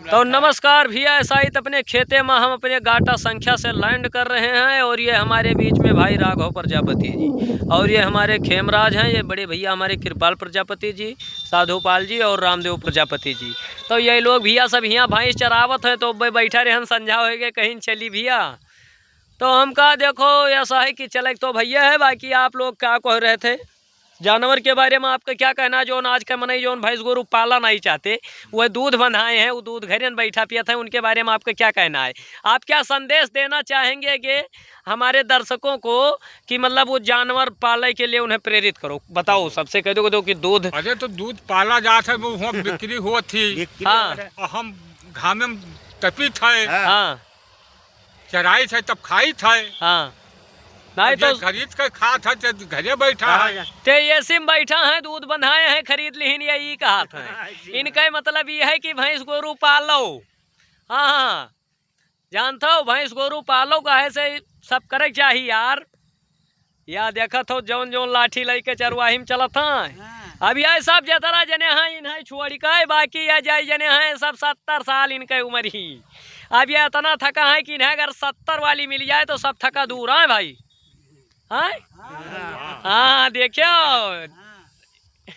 तो नमस्कार भैया, ऐसा ही अपने खेते में हम अपने गाटा संख्या से लैंड कर रहे हैं और ये हमारे बीच में भाई राघव प्रजापति जी और ये हमारे खेमराज हैं, ये बड़े भैया हमारे कृपाल प्रजापति जी, साधुपाल जी और रामदेव प्रजापति जी। तो ये लोग भैया सब यहाँ भैंस चरावत है तो बैठा रहे हम समझा होगे कहीं चली भैया। तो हम कहा देखो ऐसा है कि चले तो भैया है, बाकी आप लोग क्या कह रहे थे जानवर के बारे में आपका क्या कहना है? जो आज का मनई जो भैंस गोरू पाला नहीं चाहते, वह दूध बंधाए हैं, वो दूध घर में बैठा पिया था, उनके बारे में आपका क्या कहना है? आप क्या संदेश देना चाहेंगे कि हमारे दर्शकों को कि मतलब वो जानवर पालने के लिए उन्हें प्रेरित करो? बताओ, सबसे कह दो कि दूध, अरे तो दूध पाला जाता है, वो वहाँ बिक्री हुआ थी। हाँ हम घामे में तपी थे, हाँ चराई थे तब खाई थे, हाँ, नहीं तो खरीद कर खा था घरे बैठा है। ते ये सिम बैठा है, दूध बंधाए हैं, खरीद लिहिन यही कहा था। इनका मतलब ये है कि भैंस गोरू पालो। हाँ हाँ, जानता हो भैंस गोरू पालो काहे से सब करे चाहिए यार। या देखा तो जौन जौन लाठी लेके चरवाही में चलत है। अब ये सब जतरा जने हैं इन्हें छोड़ के बाकी ये जाए जने हैं सब 70 साल इनके उम्र ही। अब ये इतना थका है कि इन्हें अगर 70 वाली मिल जाए तो सब थका दूर है भाई। हाँ हाँ देखियो